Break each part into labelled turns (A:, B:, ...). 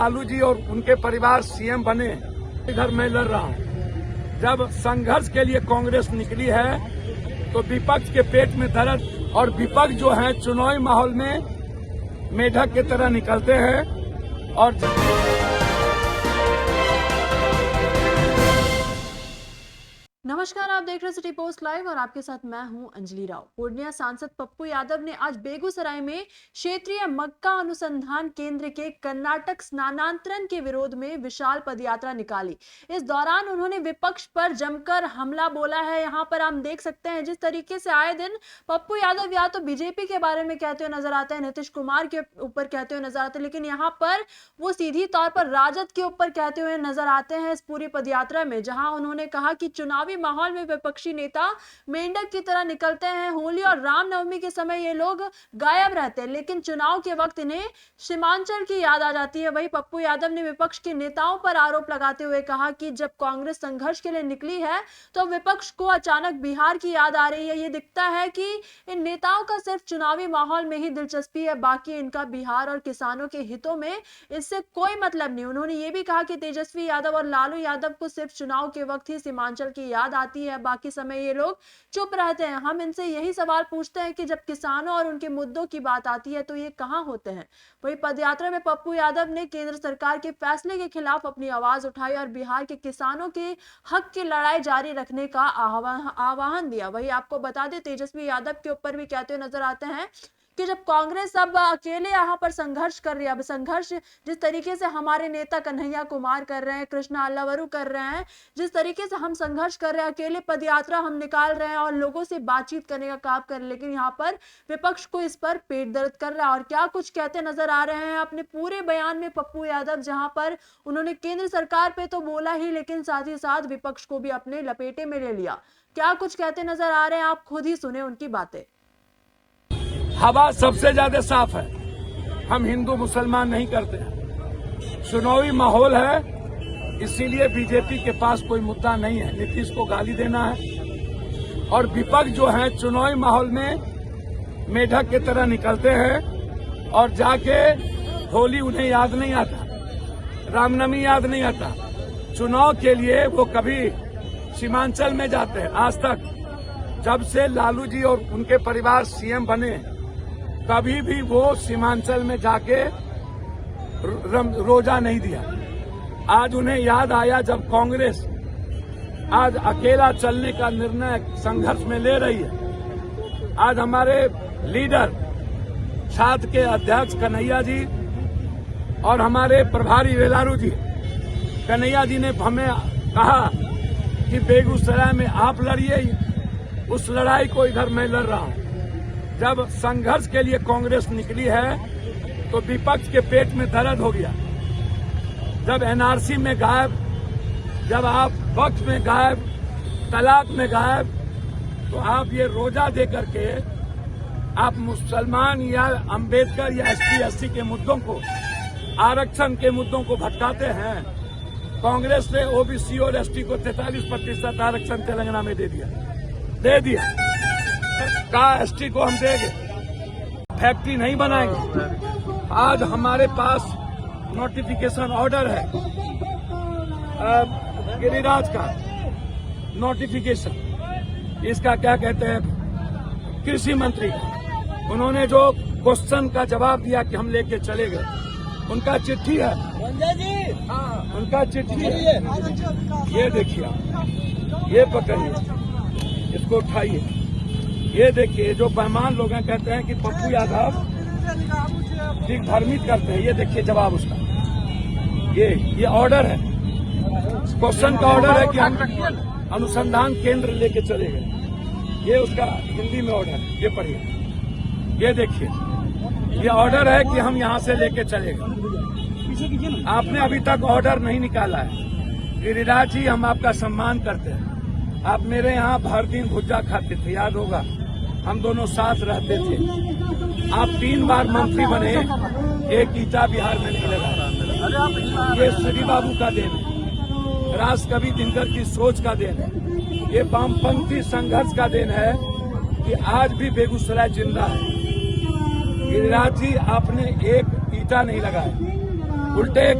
A: लालू जी और उनके परिवार सीएम बने, इधर मैं लड़ रहा हूँ। जब संघर्ष के लिए कांग्रेस निकली है तो विपक्ष के पेट में दर्द, और विपक्ष जो है चुनावी माहौल में मेढक की तरह निकलते हैं। और
B: नमस्कार, आप देख रहे हैं सिटी पोस्ट लाइव और आपके साथ मैं हूं अंजलि राव। पूर्णिया सांसद पप्पू यादव ने आज बेगूसराय में क्षेत्रीय मक्का अनुसंधान केंद्र के कर्नाटक स्थानांतरण के विरोध में विशाल पदयात्रा निकाली। इस दौरान उन्होंने विपक्ष पर जमकर हमला बोला है। यहां पर हम देख सकते हैं जिस तरीके से आए दिन पप्पू यादव या तो बीजेपी के बारे में कहते हुए नजर आते हैं, नीतीश कुमार के ऊपर कहते हुए नजर आते हैं, लेकिन यहाँ पर वो सीधी तौर पर राजद के ऊपर कहते हुए नजर आते हैं इस पूरी पदयात्रा में, जहां उन्होंने कहा कि चुनावी माहौल में विपक्षी नेता मेंढक की तरह निकलते हैं। होली और रामनवमी के समय ये लोग गायब रहते हैं, लेकिन चुनाव के वक्त इन्हें सीमांचल की याद आ जाती है। वहीं पप्पू यादव ने विपक्ष के नेताओं पर आरोप लगाते हुए कहा कि जब कांग्रेस संघर्ष के लिए निकली है तो विपक्ष को अचानक बिहार की याद आ रही है। ये दिखता है कि इन नेताओं का सिर्फ चुनावी माहौल में ही दिलचस्पी है, बाकी इनका बिहार और किसानों के हितों में इससे कोई मतलब नहीं। उन्होंने ये भी कहा कि तेजस्वी यादव और लालू यादव को सिर्फ चुनाव के वक्त ही सीमांचल की याद आती है, बाकी समय ये लोग चुप रहते हैं। हम इनसे यही सवाल पूछते हैं कि जब किसानों और उनके मुद्दों की बात आती है तो ये कहां होते हैं। वहीं पदयात्रा में पप्पू यादव ने केंद्र सरकार के फैसले के खिलाफ अपनी आवाज उठाई और बिहार के किसानों के हक की लड़ाई जारी रखने का आह्वान दिया। वहीं आपको बता दें तेजस्वी यादव के ऊपर भी कहते हुए नजर आते हैं कि जब कांग्रेस अब अकेले यहाँ पर संघर्ष कर रही है, अब संघर्ष जिस तरीके से हमारे नेता कन्हैया कुमार कर रहे हैं, कृष्णा अल्लावरू कर रहे हैं, जिस तरीके से हम संघर्ष कर रहे हैं, अकेले पदयात्रा हम निकाल रहे हैं और लोगों से बातचीत करने का काम कर रहे हैं, लेकिन यहाँ पर विपक्ष को इस पर पेट दर्द कर रहा है। और क्या कुछ कहते नजर आ रहे हैं अपने पूरे बयान में पप्पू यादव, जहां पर उन्होंने केंद्र सरकार पे तो बोला ही, लेकिन साथ ही साथ विपक्ष को भी अपने लपेटे में ले लिया। क्या कुछ कहते नजर आ रहे हैं, आप खुद ही सुने उनकी बातें।
A: हवा सबसे ज्यादा साफ है। हम हिंदू मुसलमान नहीं करते हैं। चुनावी माहौल है, इसीलिए बीजेपी के पास कोई मुद्दा नहीं है। नीतीश को गाली देना है, और विपक्ष जो है चुनावी माहौल में मेढक की तरह निकलते हैं, और जाके होली उन्हें याद नहीं आता, रामनवमी याद नहीं आता। चुनाव के लिए वो कभी सीमांचल में जाते हैं। आज तक जब से लालू जी और उनके परिवार सीएम बने, कभी भी वो सीमांचल में जाके रोजा नहीं दिया। आज उन्हें याद आया जब कांग्रेस आज अकेला चलने का निर्णय संघर्ष में ले रही है। आज हमारे लीडर छात्र के अध्यक्ष कन्हैया जी और हमारे प्रभारी वेलारू जी, कन्हैया जी ने हमें कहा कि बेगूसराय में आप लड़िए, उस लड़ाई को इधर मैं लड़ रहा हूं। जब संघर्ष के लिए कांग्रेस निकली है तो विपक्ष के पेट में दर्द हो गया। जब एनआरसी में गायब, जब आप वक्त में गायब, तलाक में गायब, तो आप ये रोजा दे करके आप मुसलमान या अंबेडकर या एसटी के मुद्दों को, आरक्षण के मुद्दों को भटकाते हैं। कांग्रेस ने ओबीसी और एसटी को 43% आरक्षण तेलंगाना में दे दिया। का एसटी को हम देंगे, फैक्ट्री नहीं बनाएंगे। आज हमारे पास नोटिफिकेशन ऑर्डर है गिरिराज का नोटिफिकेशन, इसका क्या कहते हैं, कृषि मंत्री, उन्होंने जो क्वेश्चन का जवाब दिया कि हम लेके चले गए, उनका चिट्ठी है, उनका चिट्ठी है। ये देखिए, ये पकड़िए, इसको उठाइए, ये देखिए। जो बेईमान लोग हैं कहते हैं कि पप्पू यादव दिग्भ्रमित करते हैं, ये देखिए जवाब उसका। ये ऑर्डर है, क्वेश्चन का ऑर्डर है कि हम अनुसंधान केंद्र लेके चले गए। ये उसका हिंदी में ऑर्डर है, ये पढ़िए, ये देखिए। ये ऑर्डर है कि हम यहाँ से लेके चले गए। आपने अभी तक ऑर्डर नहीं निकाला है। गिरिराज जी, हम आपका सम्मान करते हैं। आप मेरे यहाँ भर दिन भुज्जा खाते थे, याद होगा, हम दोनों साथ रहते थे। आप 3 बार मंत्री बने, एक ईटा बिहार में नहीं लगा। ये श्री बाबू का देन है, राजकवि दिनकर की सोच का देन है, ये वामपंथी संघर्ष का देन है कि आज भी बेगूसराय जिंदा है। गिरिराज जी, आपने एक ईटा नहीं लगाया, उल्टे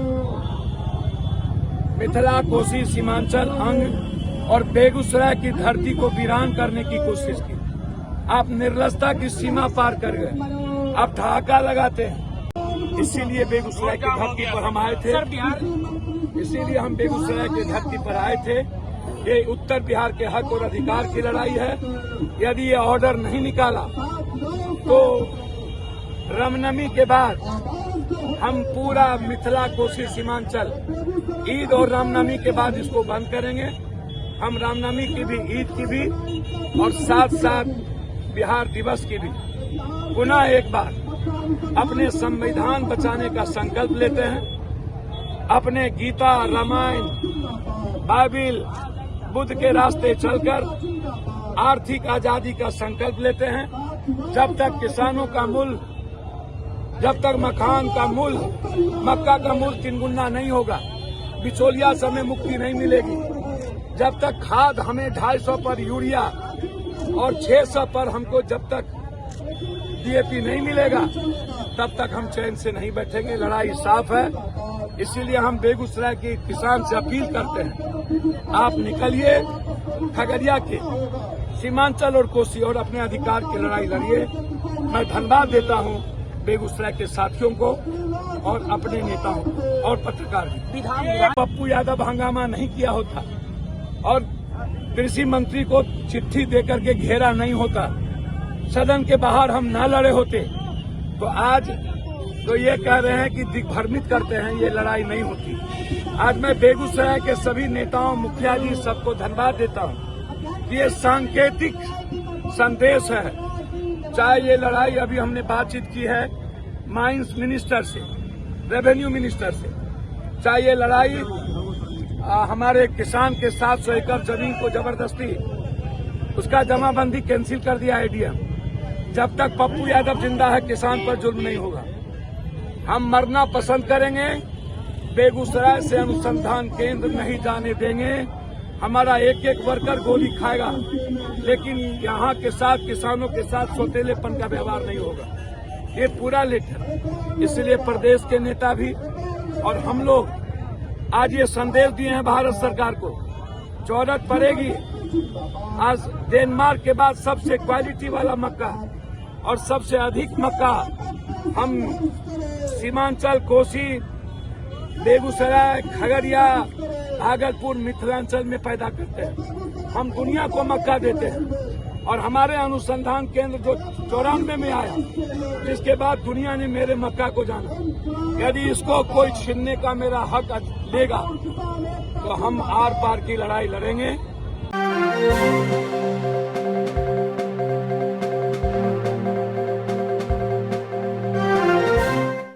A: मिथिला कोसी सीमांचल अंग और बेगूसराय की धरती को वीरान करने की कोशिश की। आप निर्लजता की सीमा पार कर गए, आप ठहाका लगाते हैं। इसीलिए बेगूसराय की धरती पर हम आए थे, इसीलिए हम बेगूसराय की धरती पर आए थे। ये उत्तर बिहार के हक और अधिकार की लड़ाई है। यदि ये ऑर्डर नहीं निकाला तो रामनवमी के बाद हम पूरा मिथिला कोसी सीमांचल ईद और रामनवमी के बाद इसको बंद करेंगे। हम रामनवमी की भी, ईद की भी और साथ साथ बिहार दिवस की भी पुनः एक बार अपने संविधान बचाने का संकल्प लेते हैं। अपने गीता, रामायण, बाइबिल, बुद्ध के रास्ते चलकर आर्थिक आजादी का संकल्प लेते हैं। जब तक किसानों का मूल्य, जब तक मखान का मूल्य, मक्का का मूल्य 3 गुना नहीं होगा, बिचौलिया से हमें मुक्ति नहीं मिलेगी। जब तक खाद हमें 250 पर यूरिया और 600 पर हमको जब तक DAP नहीं मिलेगा, तब तक हम चैन से नहीं बैठेंगे। लड़ाई साफ है। इसीलिए हम बेगूसराय के किसान से अपील करते हैं, आप निकलिए, खगड़िया के सीमांचल और कोसी और अपने अधिकार की लड़ाई लड़िए। मैं धन्यवाद देता हूं बेगूसराय के साथियों को और अपने नेताओं को और पत्रकार भी। पप्पू यादव हंगामा नहीं किया होता और कृषि मंत्री को चिट्ठी देकर के घेरा नहीं होता, सदन के बाहर हम न लड़े होते, तो आज तो ये कह रहे हैं कि दिग्भ्रमित करते हैं, ये लड़ाई नहीं होती। आज मैं बेगूसराय के सभी नेताओं, मुखिया जी सबको धन्यवाद देता हूं। ये सांकेतिक संदेश है। चाहे ये लड़ाई अभी हमने बातचीत की है माइंस मिनिस्टर से, रेवेन्यू मिनिस्टर से, चाहे ये लड़ाई हमारे किसान के 700 एकड़ जमीन को जबरदस्ती उसका जमाबंदी कैंसिल कर दिया ADM। जब तक पप्पू यादव जिंदा है किसान पर जुल्म नहीं होगा। हम मरना पसंद करेंगे, बेगूसराय से अनुसंधान केंद्र नहीं जाने देंगे। हमारा एक एक वर्कर गोली खाएगा, लेकिन यहाँ के साथ किसानों के साथ सौतेलेपन का व्यवहार नहीं होगा। ये पूरा लेटर, इसलिए प्रदेश के नेता भी और हम लोग आज ये संदेश दिए हैं भारत सरकार को, जरूरत पड़ेगी। आज डेनमार्क के बाद सबसे क्वालिटी वाला मक्का और सबसे अधिक मक्का हम सीमांचल, कोसी, बेगूसराय, खगड़िया, भागलपुर, मिथिलांचल में पैदा करते हैं। हम दुनिया को मक्का देते हैं और हमारे अनुसंधान केंद्र जो 94 में आया, जिसके बाद दुनिया ने मेरे मक्का को जाना। यदि इसको कोई छीनने का मेरा हक लेगा तो हम आर पार की लड़ाई लड़ेंगे।